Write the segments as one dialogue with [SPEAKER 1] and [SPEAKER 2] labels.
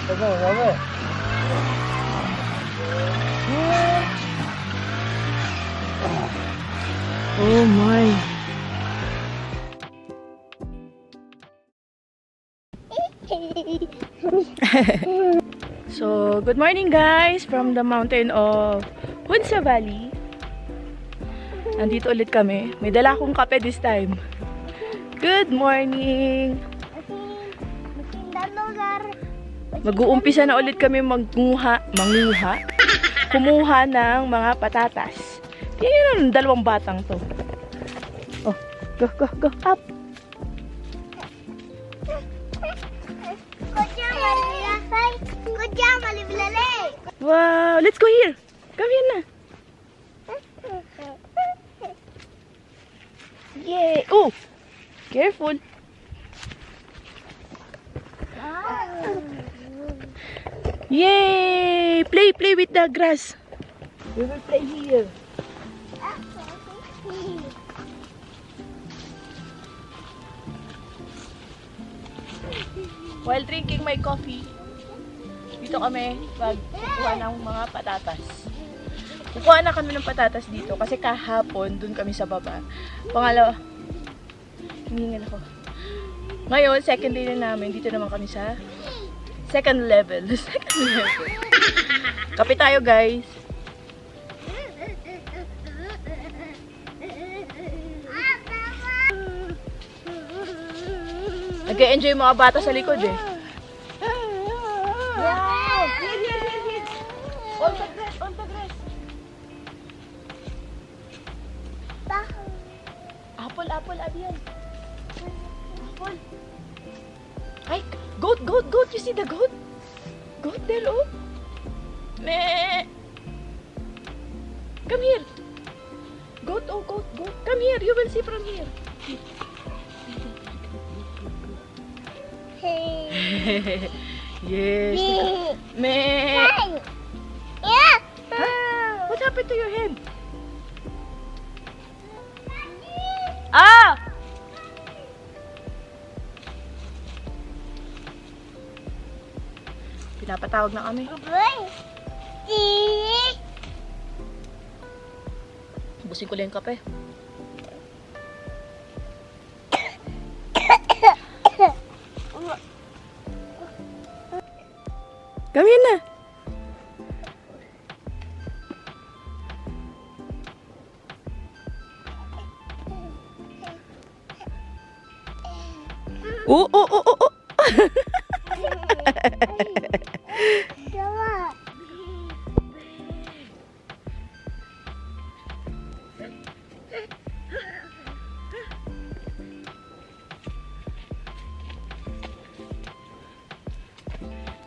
[SPEAKER 1] Oh my. So, good morning guys from the mountain of Hunza Valley. Nandito ulit kami. May dala akong kape this time. Good morning! Mag-uumpisa na ulit kami kumuha ng mga patatas. Tingnan yung dalawang batang to. Oh, go, up! Wow, let's go here. Come here na. Yay! Oh, careful. Yay! Play with the grass. We will play here. While drinking my coffee, dito kami kukuha ng mga patatas. Kukuha na kami ng patatas dito kasi kahapon dun kami sa baba. Pangalawa, hingin ako. Ngayon, second day na namin. Dito naman kami sa second level. Kape tayo, guys. Nag-enjoy yung mga bata sa likod eh. Wow! Here. On the grass. Apple, Abian. Apple. Ay, goat. You see the goat? Goat there, oh. Meh. Come here. Goat. Come here, you will see from here. Yes. Meh. Huh? What happened to your hand? Ah! Pinapatawag na kami. Busin ko lang yung kape. Come here na. Oh.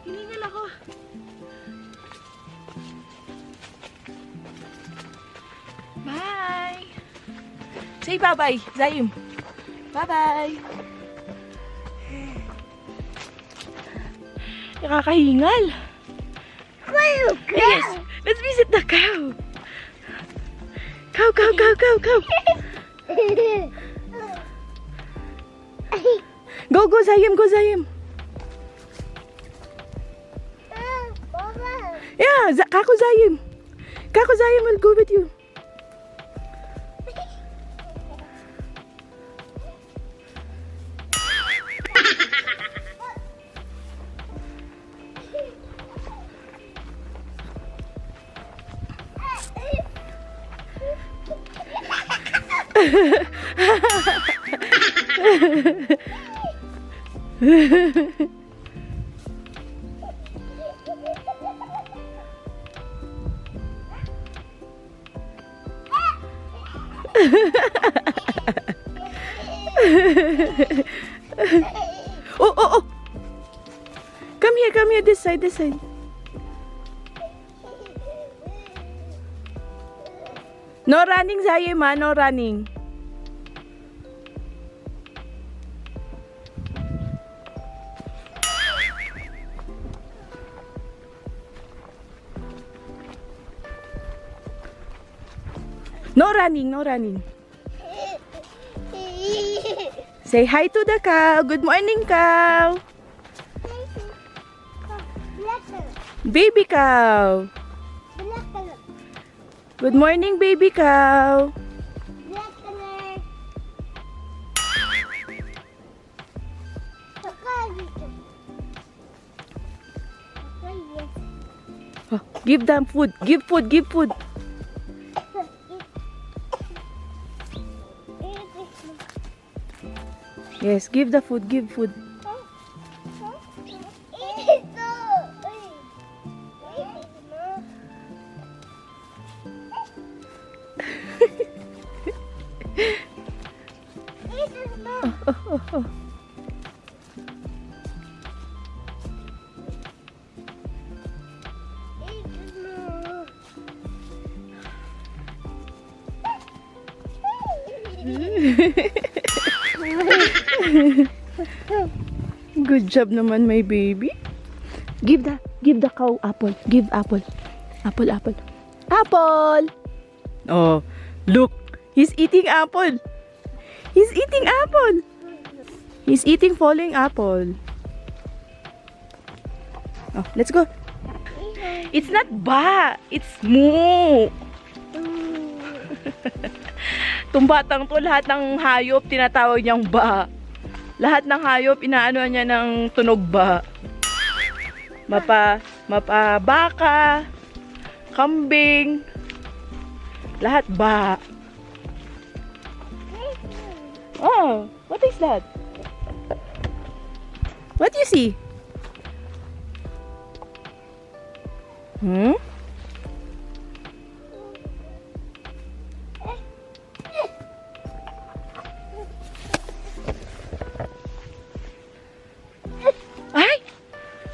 [SPEAKER 1] Hiningal ako. Bye. Say bye-bye, Zayim. Bye-bye. Nakakahingal. Yes, let's visit the cow. Cow. Go, Zayim. Yeah, Kako Zayim will go with you. Oh. Come here, this side. No running, Zayim, no running. No running. Say hi to the cow. Good morning, cow. Baby cow.
[SPEAKER 2] Black color.
[SPEAKER 1] Good morning, baby cow.
[SPEAKER 2] Black color.
[SPEAKER 1] Oh, give them food. Give food. Give food. Yes, give the food. Give food. Good job naman, my baby. Give the cow apple. Give apple. Apple. Apple. Oh, look. He's eating apple. He's eating apple. He's eating falling apple. Oh, let's go. It's not ba. It's moo. Itong batang to, lahat ng hayop tinatawag niyang ba. Lahat ng hayop inaano niya ng tunog ba. Mapa baka, kambing, lahat ba. Oh, what is that? What do you see? Hmm? Ay!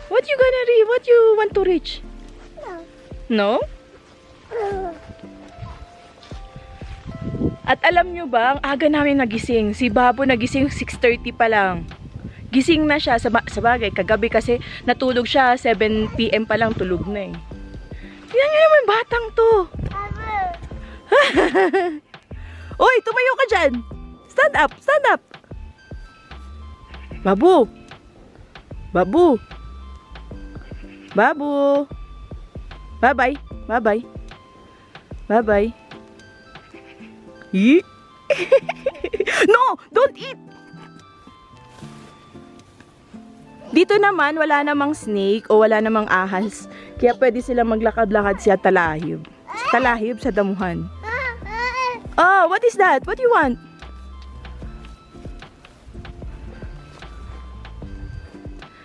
[SPEAKER 1] What you gonna read? What you want to reach? No? At alam nyo ba, ang aga namin nagising. Si Babo nagising 6:30 pa lang. Gising na siya, sa bagay, kagabi kasi natulog siya, 7 PM pa lang tulog na eh. Tingnan nyo naman batang to. Oy, tumayo ka dyan. Stand up, stand up. Babu. Babu. Babu. Bye-bye. Bye-bye. Bye-bye. Eat. No! Don't eat! Dito naman, wala namang snake o wala namang ahas. Kaya pwede sila maglakad-lakad sa talahib. Sa talahib, sa damuhan. Oh, what is that? What do you want?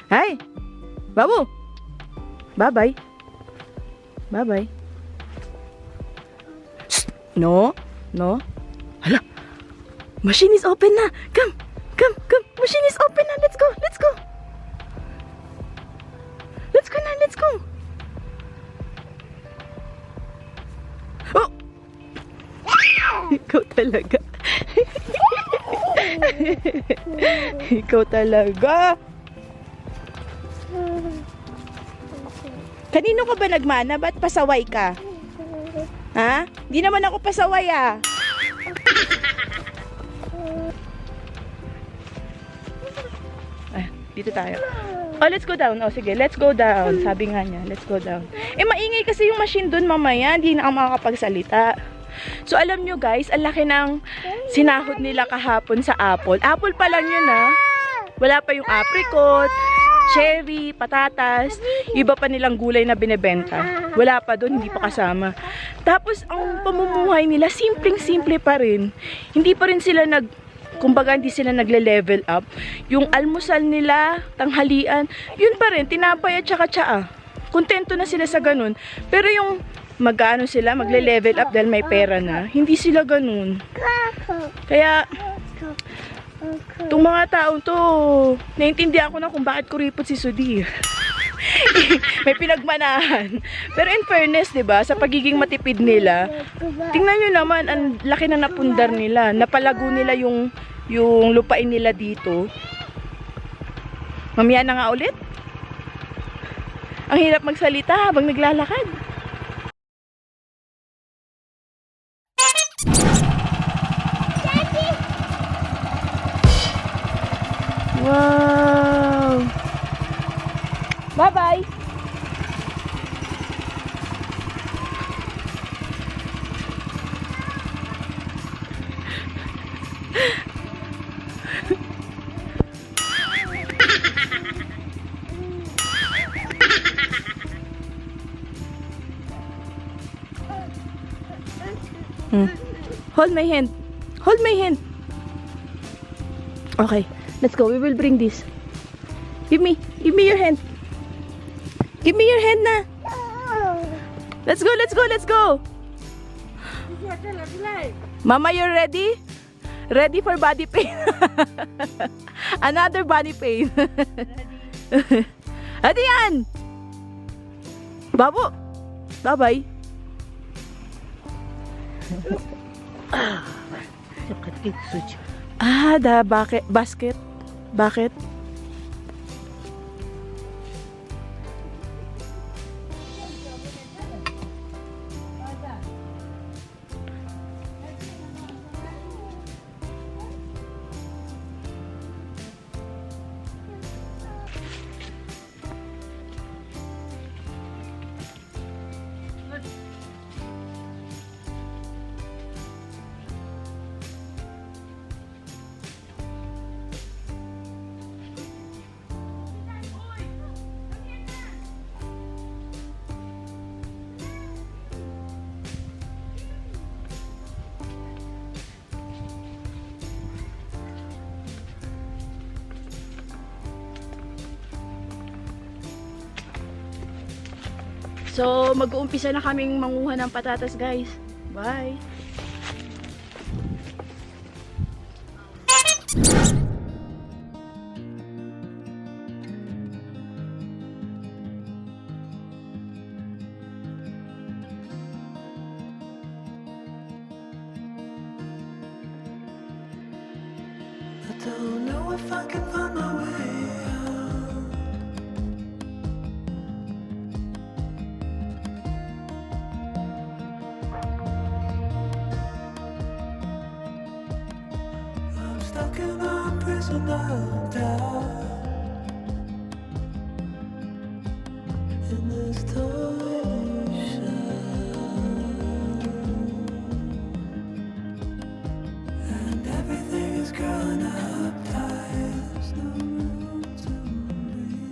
[SPEAKER 1] Hi! Babu! Bye-bye. Bye-bye. No? No? Hala! Machine is open na! Come! Come! Come! Machine is open na! Let's go! Let's go! Let's go na! Let's go! Oh! Ikaw talaga. Ikaw talaga. Kanino ka ba nagmana? Ba't pasaway ka? Ha? Di naman ako pasaway ah. Dito tayo. Oh, let's go down. Oh, sige, let's go down. Sabi nga niya, let's go down. Eh, maingay kasi yung machine doon mamaya. Hindi na ako makakapagsalita. So, alam nyo guys, ang laki ng sinahod nila kahapon sa apple. Apple pa lang yun ah. Wala pa yung apricot, cherry, patatas, iba pa nilang gulay na binebenta. Wala pa doon, hindi pa kasama. Tapos, ang pamumuhay nila, simpleng-simple pa rin. Hindi pa rin sila kumbaga hindi sila nagle-level up. Yung almusal nila, tanghalian, yun pa rin, tinapay at saka tsaa. Kontento na sila sa ganun. Pero yung mag-ano sila, magle-level up dahil may pera na, hindi sila ganun. Kaya, itong mga taong to, naiintindihan ko na kung bakit kuripot si Sudi. May pinagmanahan. Pero in fairness, 'di ba, sa pagiging matipid nila, tingnan nyo naman ang laki na napundar nila. Napalago nila yung lupain nila dito. Mamaya na nga ulit. Ang hirap magsalita habang naglalakad. Wow! Bye-bye! Hold my hand. Hold my hand. Okay, let's go. We will bring this. Give me your hand. Give me your hand na. Let's go, let's go, let's go. Mama, you're ready? Ready for body pain? Another body pain. Ready yan. Babo. Bye-bye. Basket. Bakit? So, mag-uumpisa na kaming manguha ng patatas, guys. Bye!
[SPEAKER 3] I don't know if I can find my way out. I'm stuck in a prison of doubt. In this torsion, and everything is growing up tight. There's no room to breathe.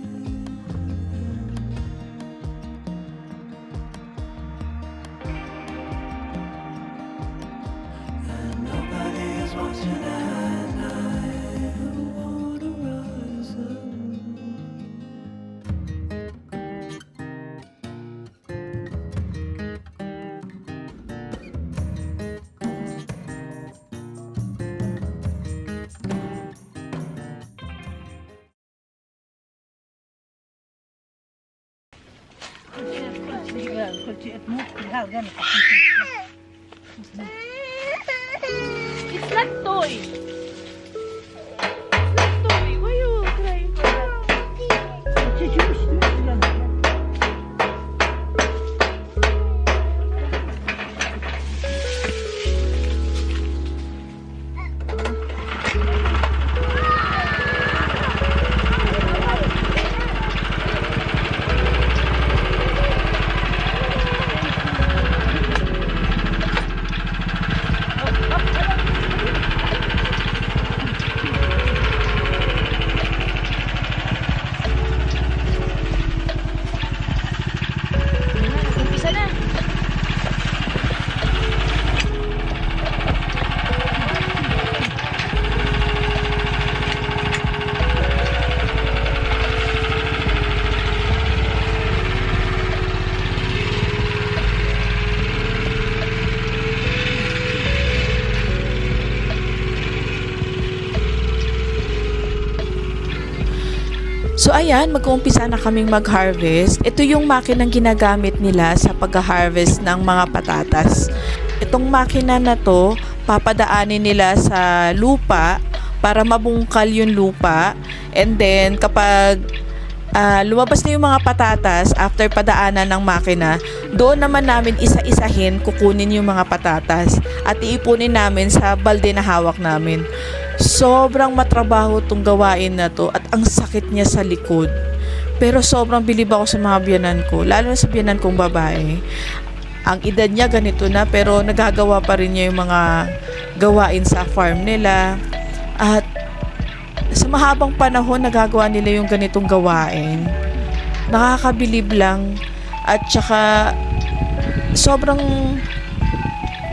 [SPEAKER 3] And nobody is watching at night. I wanna rise up.
[SPEAKER 1] It's not toy! It's not toy! Why you crying for that? Umpisa na!
[SPEAKER 4] So ayan, mag-uumpisa na kaming mag-harvest. Ito yung makinang ginagamit nila sa pag-harvest ng mga patatas. Itong makina na to, papadaanin nila sa lupa para mabungkal yung lupa. And then kapag lumabas na yung mga patatas after padaanan ng makina, doon naman namin isa-isahin kukunin yung mga patatas at iipunin namin sa balde na hawak namin. Sobrang matrabaho tong gawain na to at ang sakit niya sa likod. Pero sobrang bilib ako sa mga biyanan ko, lalo na sa biyanan kong babae. Ang edad niya ganito na pero nagagawa pa rin niya yung mga gawain sa farm nila. At sa mahabang panahon nagagawa nila yung ganitong gawain. Nakakabilib lang at saka sobrang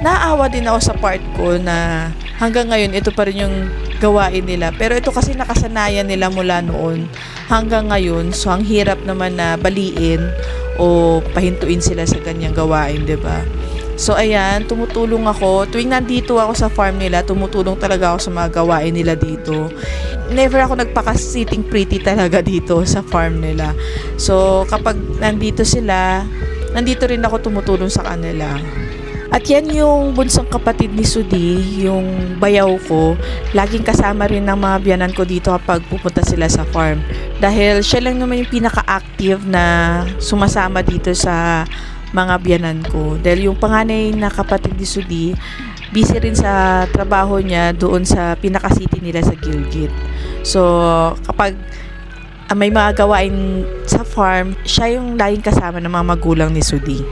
[SPEAKER 4] Naaawa din ako sa part ko na hanggang ngayon ito pa rin yung gawain nila. Pero ito kasi nakasanayan nila mula noon hanggang ngayon. So ang hirap naman na baliin o pahintuin sila sa ganyang gawain, 'di ba? So ayan, tumutulong ako. Tuwing nandito ako sa farm nila, tumutulong talaga ako sa mga gawain nila dito. Never ako nagpaka-sitting pretty talaga dito sa farm nila. So kapag nandito sila, nandito rin ako tumutulong sa kanila. At yan yung bunsong kapatid ni Sudi, yung bayaw ko. Laging kasama rin ng mga biyanan ko dito kapag pupunta sila sa farm. Dahil siya lang naman yung pinaka-active na sumasama dito sa mga biyanan ko. Dahil yung panganay na kapatid ni Sudi, busy rin sa trabaho niya doon sa pinaka-city nila sa Gilgit. So, kapag may mga gawain sa farm, siya yung laging kasama ng mga magulang ni Sudi.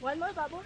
[SPEAKER 1] One more, Babo.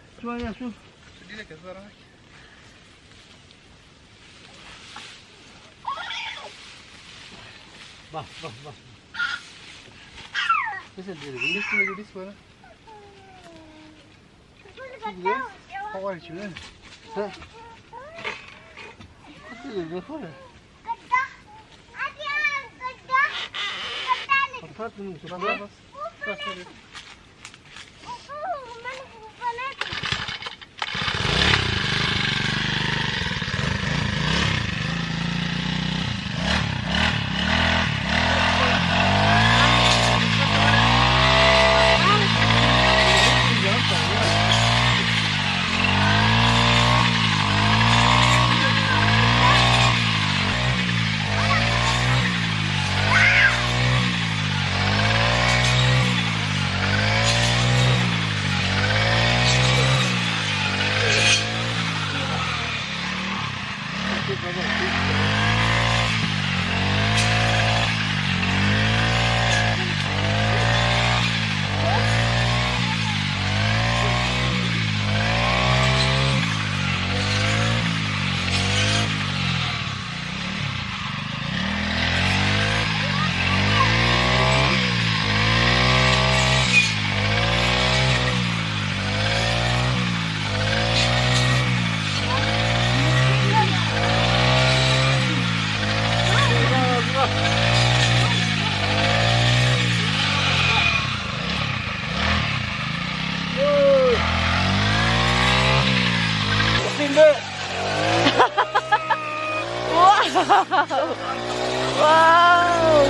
[SPEAKER 1] Wow!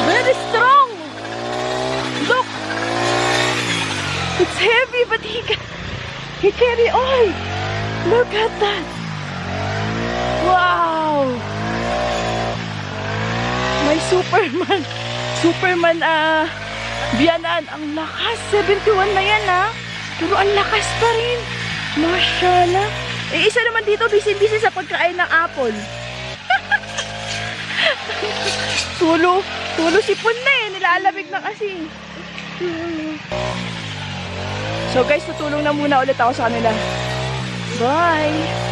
[SPEAKER 1] Very strong! Look! It's heavy, but he carry all! Look at that! Wow! May Superman biyanan. Ang lakas! 71 na yan pero ang lakas pa rin! Mashallah! Isa naman dito, busy sa pagkain ng apple. Tulo sipon na eh. Nilalamig na kasi. So guys, tutulong na muna ulit ako sa kanila. Bye!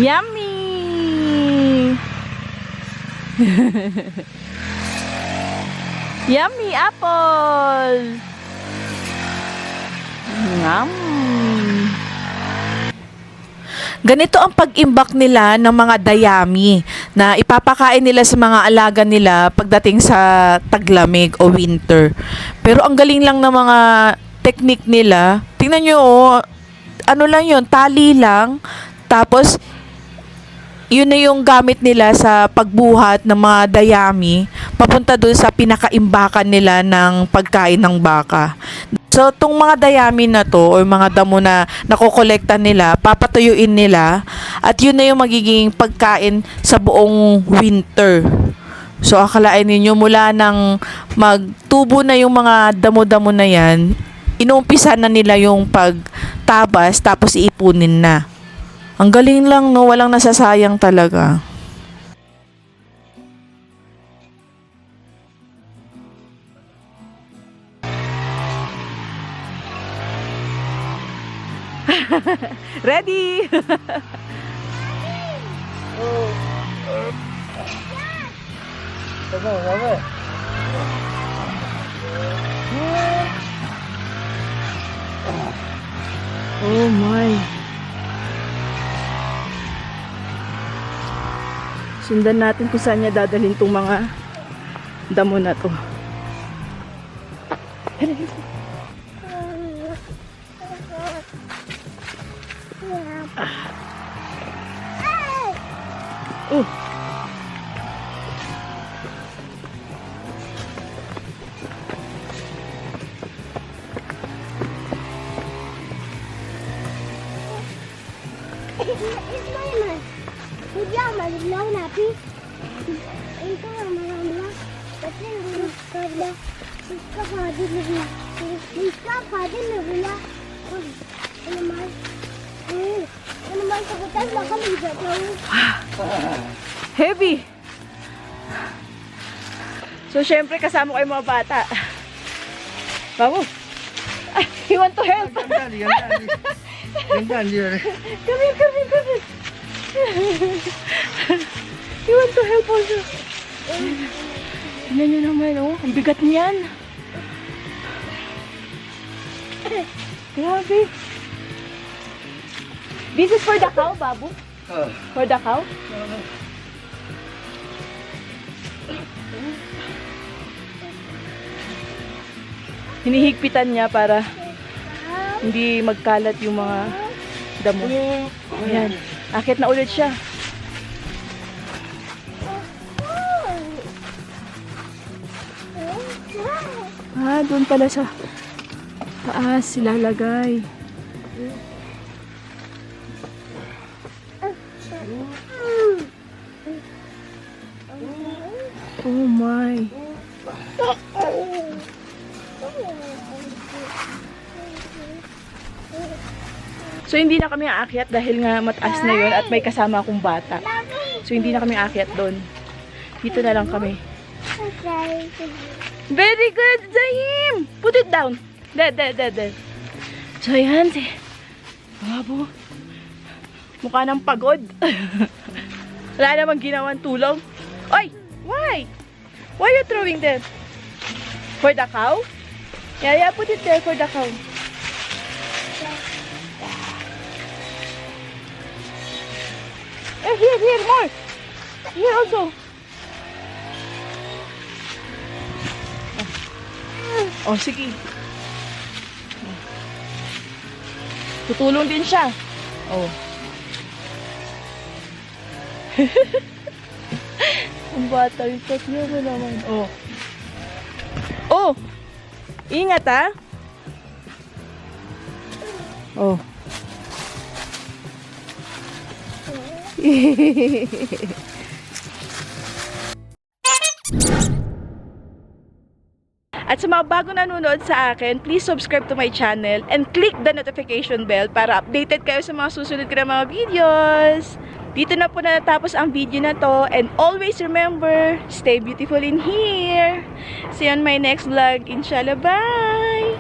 [SPEAKER 1] Yummy! Yummy apple! Yum!
[SPEAKER 4] Ganito ang pag-imbak nila ng mga dayami na ipapakain nila sa mga alaga nila pagdating sa taglamig o winter. Pero ang galing lang ng mga technique nila. Tingnan nyo, ano lang yun, tali lang. Tapos, yun na yung gamit nila sa pagbuhat ng mga dayami papunta dun sa pinakaimbakan nila ng pagkain ng baka. So, itong mga dayami na to o mga damo na nakokolekta nila, papatuyuin nila at yun na yung magiging pagkain sa buong winter. So, akalain ninyo mula nang magtubo na yung mga damo-damo na yan, inuumpisa na nila yung pagtabas tapos iipunin na. Ang galing lang, no? Walang nasasayang talaga.
[SPEAKER 1] Ready! Oh my! Sundan natin kung saan niya dadalhin tong mga damo na to. Oh. Heavy! So, syempre, kasama ko yung mga bata. Babu! Ay, you want to help? Come here. You want to help also? Tingnan nyo naman, oh. Ang bigat niyan. Grabe. This is for the cow, Babu? For the cow? Hinihigpitan niya para hindi magkalat yung mga damo. Ayan. Akit na ulit siya. Ah, doon pala sa taas sila lagay. Oh my. So hindi na kami aakyat dahil nga mataas na yun at may kasama akong bata. So hindi na kami aakyat doon. Dito na lang kami. Very good, Zahim! Put it down. There. So yan, si Babo. Mukha ng pagod. Wala namang ginawang tulong. Oy! Why? Why are you throwing them? For the cow? Yeah, put it there for the cow. Here, more. Here also. Oh, sige. Tutulong din siya. Oh. Ang bata, yung tatlo mo naman. Oh. Oh! Ingat, ha? Oh. At sa mga bagong nanonood sa akin, please subscribe to my channel and click the notification bell para updated kayo sa mga susunod ko na mga videos. Dito na po natapos ang video na to, and always remember, stay beautiful in here. See you on my next vlog. Inshallah, bye!